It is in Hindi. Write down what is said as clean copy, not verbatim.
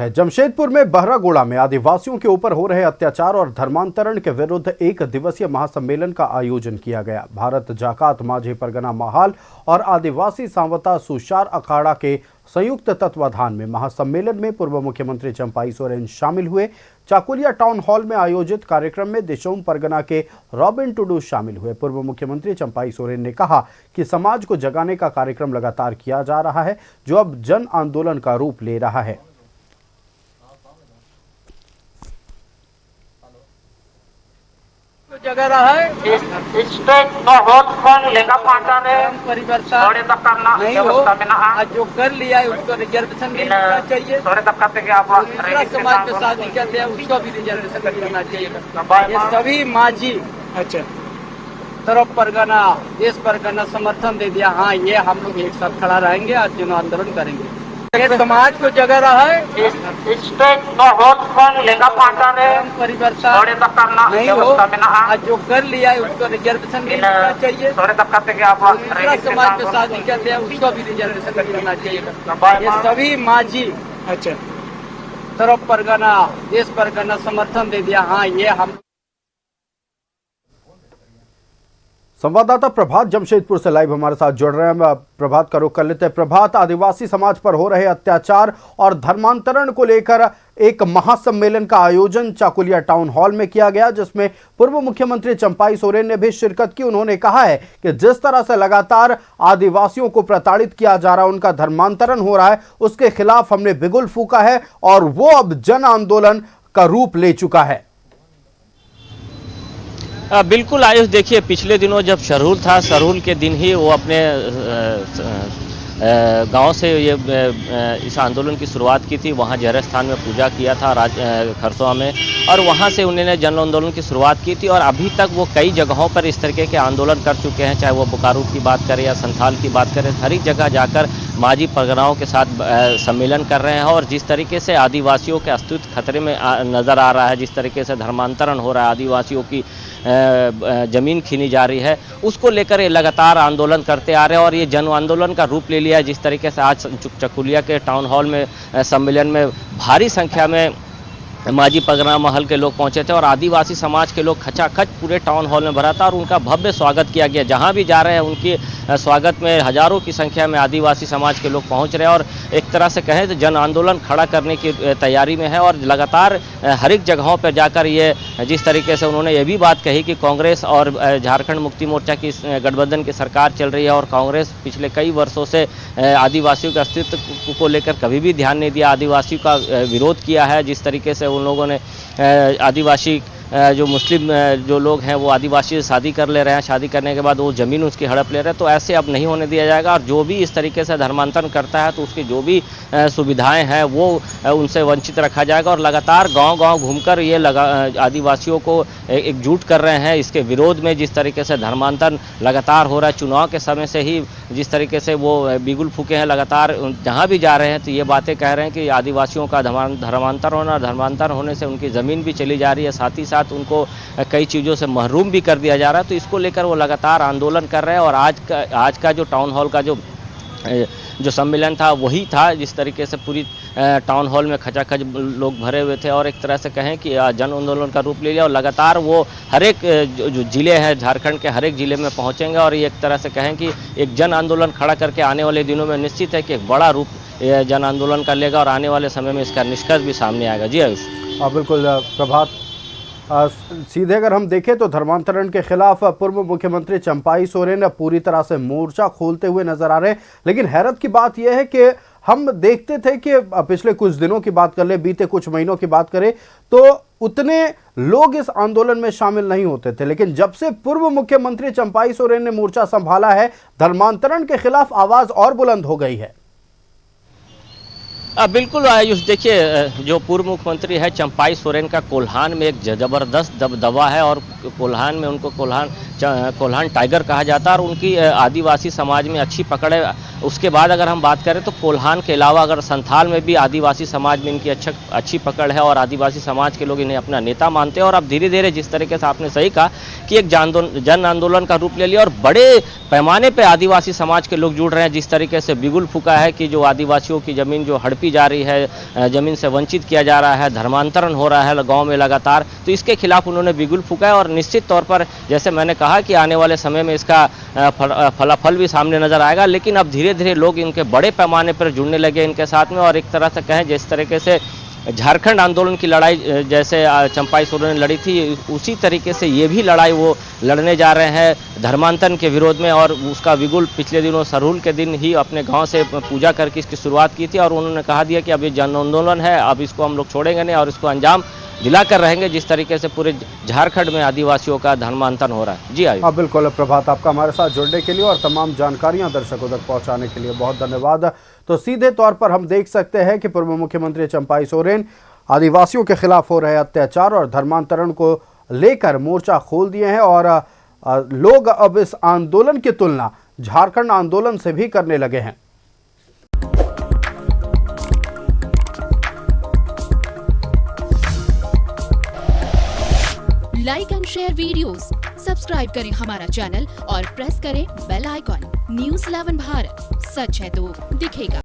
जमशेदपुर में बहरागोड़ा में आदिवासियों के ऊपर हो रहे अत्याचार और धर्मांतरण के विरुद्ध एक दिवसीय महासम्मेलन का आयोजन किया गया। भारत जाकात माझी परगना महाल और आदिवासी सांवता सुशार अखाड़ा के संयुक्त तत्वाधान में महासम्मेलन में पूर्व मुख्यमंत्री चंपाई सोरेन शामिल हुए। चाकुलिया टाउन हॉल में आयोजित कार्यक्रम में दिशोम परगना के रॉबिन टुडू शामिल हुए। पूर्व मुख्यमंत्री चंपाई सोरेन ने कहा कि समाज को जगाने का कार्यक्रम लगातार किया जा रहा है, जो अब जन आंदोलन का रूप ले रहा है। जगह रहा है परिवर्तन नहीं हो, आज जो कर लिया है उसको रिजर्वेशन मिलना चाहिए। दूसरा समाज में शादी करते हैं उसको भी रिजर्वेशन मिलना चाहिए। ये सभी माझी तरफ परगना देश परगना समर्थन दे दिया। हाँ, ये हम लोग एक साथ खड़ा रहेंगे, आज जन आंदोलन करेंगे। ये समाज को जगह रहा है परिवर्तन नहीं हो, आज जो कर लिया है उसको रिजर्वेशन मिलना चाहिए। दूसरा समाज में शादी करते हैं उसको भी रिजर्वेशन मिलना चाहिए। ये सभी माझी तरफ परगना देश परगना समर्थन दे दिया। हाँ, ये हम संवाददाता प्रभात जमशेदपुर से लाइव हमारे साथ जुड़ रहे हैं। प्रभात का रुख कर लेते हैं। प्रभात, आदिवासी समाज पर हो रहे अत्याचार और धर्मांतरण को लेकर एक महासम्मेलन का आयोजन चाकुलिया टाउन हॉल में किया गया, जिसमें पूर्व मुख्यमंत्री चंपाई सोरेन ने भी शिरकत की। उन्होंने कहा है कि जिस तरह से लगातार आदिवासियों को प्रताड़ित किया जा रहा है, उनका धर्मांतरण हो रहा है, उसके खिलाफ हमने बिगुल फूंका है और वो अब जन आंदोलन का रूप ले चुका है। बिल्कुल आयुष, देखिए पिछले दिनों जब सरहुल था, सरहुल के दिन ही वो अपने गांव से ये इस आंदोलन की शुरुआत की थी। वहाँ जहर स्थान में पूजा किया था खरसोआ में, और वहाँ से उन्होंने जन आंदोलन की शुरुआत की थी। और अभी तक वो कई जगहों पर इस तरीके के आंदोलन कर चुके हैं, चाहे वो बोकारो की बात करें या संथाल की बात करें। हर एक जगह जाकर माझी परगनाओं के साथ सम्मेलन कर रहे हैं। और जिस तरीके से आदिवासियों के अस्तित्व खतरे में नज़र आ रहा है, जिस तरीके से धर्मांतरण हो रहा है, आदिवासियों की ज़मीन छीनी जा रही है, उसको लेकर ये लगातार आंदोलन करते आ रहे हैं। और ये जन आंदोलन का रूप ले लिया है। जिस तरीके से आज चकुलिया के टाउन हॉल में सम्मेलन में भारी संख्या में माझी परगना महल के लोग पहुंचे थे और आदिवासी समाज के लोग खचाखच पूरे टाउन हॉल में भरा था और उनका भव्य स्वागत किया गया। जहां भी जा रहे हैं उनके स्वागत में हजारों की संख्या में आदिवासी समाज के लोग पहुंच रहे हैं और एक तरह से कहें तो जन आंदोलन खड़ा करने की तैयारी में है। और लगातार हर एक जगहों पर जाकर ये जिस तरीके से उन्होंने ये भी बात कही कि कांग्रेस और झारखंड मुक्ति मोर्चा की गठबंधन की सरकार चल रही है और कांग्रेस पिछले कई वर्षों से आदिवासियों के अस्तित्व को लेकर कभी भी ध्यान नहीं दिया, आदिवासियों का विरोध किया है। जिस तरीके से उन लोगों ने आदिवासी जो मुस्लिम जो लोग हैं वो आदिवासी से शादी कर ले रहे हैं, शादी करने के बाद वो ज़मीन उसकी हड़प ले रहे हैं, तो ऐसे अब नहीं होने दिया जाएगा। और जो भी इस तरीके से धर्मांतरण करता है तो उसकी जो भी सुविधाएं हैं वो उनसे वंचित रखा जाएगा। और लगातार गांव-गांव घूमकर ये आदिवासियों को एकजुट कर रहे हैं इसके विरोध में। जिस तरीके से धर्मांतरण लगातार हो रहा है, चुनाव के समय से ही जिस तरीके से वो बिगुल फूके हैं, लगातार जहाँ भी जा रहे हैं तो ये बातें कह रहे हैं कि आदिवासियों का धर्मांतरण होना, धर्मांतरण होने से उनकी ज़मीन भी चली जा रही है, साथ ही साथ उनको कई चीज़ों से महरूम भी कर दिया जा रहा है। तो इसको लेकर वो लगातार आंदोलन कर रहे हैं। और आज का जो टाउन हॉल का जो सम्मेलन था वही था, जिस तरीके से पूरी टाउन हॉल में खचाखच लोग भरे हुए थे और एक तरह से कहें कि जन आंदोलन का रूप ले लिया। और लगातार वो हर एक जो ज़िले हैं झारखंड के हर एक ज़िले में पहुंचेंगे और ये एक तरह से कहें कि एक जन आंदोलन खड़ा करके आने वाले दिनों में निश्चित है कि एक बड़ा रूप जन आंदोलन का लेगा और आने वाले समय में इसका निष्कर्ष भी सामने आएगा। जी आयुष। बिल्कुल प्रभात, सीधे अगर हम देखें तो धर्मांतरण के खिलाफ पूर्व मुख्यमंत्री चंपाई सोरेन पूरी तरह से मोर्चा खोलते हुए नजर आ रहे हैं। लेकिन हैरत की बात यह है कि हम देखते थे कि पिछले कुछ दिनों की बात कर ले, बीते कुछ महीनों की बात करें तो उतने लोग इस आंदोलन में शामिल नहीं होते थे। लेकिन जब से पूर्व मुख्यमंत्री चंपाई सोरेन ने मोर्चा संभाला है, धर्मांतरण के खिलाफ आवाज और बुलंद हो गई है। बिल्कुल आयुष, देखिए जो पूर्व मुख्यमंत्री है चंपाई सोरेन का कोल्हान में एक ज़बरदस्त दबदबा है और कोल्हान में उनको कोल्हान टाइगर कहा जाता है और उनकी आदिवासी समाज में अच्छी पकड़ है। उसके बाद अगर हम बात करें तो कोल्हान के अलावा अगर संथाल में भी आदिवासी समाज में इनकी अच्छी पकड़ है और आदिवासी समाज के लोग इन्हें अपना नेता मानते हैं। और अब धीरे धीरे जिस तरीके से आपने सही कहा कि एक जन आंदोलन का रूप ले लिया और बड़े पैमाने पर आदिवासी समाज के लोग जुड़ रहे हैं। जिस तरीके से बिगुल फूका है कि जो आदिवासियों की ज़मीन जो हड़पी की जा रही है, ज़मीन से वंचित किया जा रहा है, धर्मांतरण हो रहा है गांव में लगातार, तो इसके खिलाफ उन्होंने बिगुल फूंका है। और निश्चित तौर पर जैसे मैंने कहा कि आने वाले समय में इसका फलाफल भी सामने नजर आएगा, लेकिन अब धीरे धीरे लोग इनके बड़े पैमाने पर जुड़ने लगे इनके साथ में। और एक तरह से कहें जिस तरीके से झारखंड आंदोलन की लड़ाई जैसे चंपाई सोरेन ने लड़ी थी, उसी तरीके से ये भी लड़ाई वो लड़ने जा रहे हैं धर्मांतरण के विरोध में। और उसका बिगुल पिछले दिनों सरहुल के दिन ही अपने गांव से पूजा करके इसकी शुरुआत की थी, और उन्होंने कहा दिया कि अब ये जन आंदोलन है, अब इसको हम लोग छोड़ेंगे नहीं और इसको अंजाम दिलाकर रहेंगे, जिस तरीके से पूरे झारखंड में आदिवासियों का धर्मांतरण हो रहा है। जी आयुष। हाँ बिल्कुल प्रभात, आपका हमारे साथ जुड़ने के लिए और तमाम जानकारियां दर्शकों तक पहुंचाने के लिए बहुत धन्यवाद। तो सीधे तौर पर हम देख सकते हैं कि पूर्व मुख्यमंत्री चंपाई सोरेन आदिवासियों के खिलाफ हो रहे अत्याचार और धर्मांतरण को लेकर मोर्चा खोल दिए हैं, और लोग अब इस आंदोलन की तुलना झारखंड आंदोलन से भी करने लगे हैं। Like and share videos, subscribe करें हमारा चैनल और प्रेस करें बेल आइकॉन। न्यूज़ 11 भारत, सच है तो दिखेगा।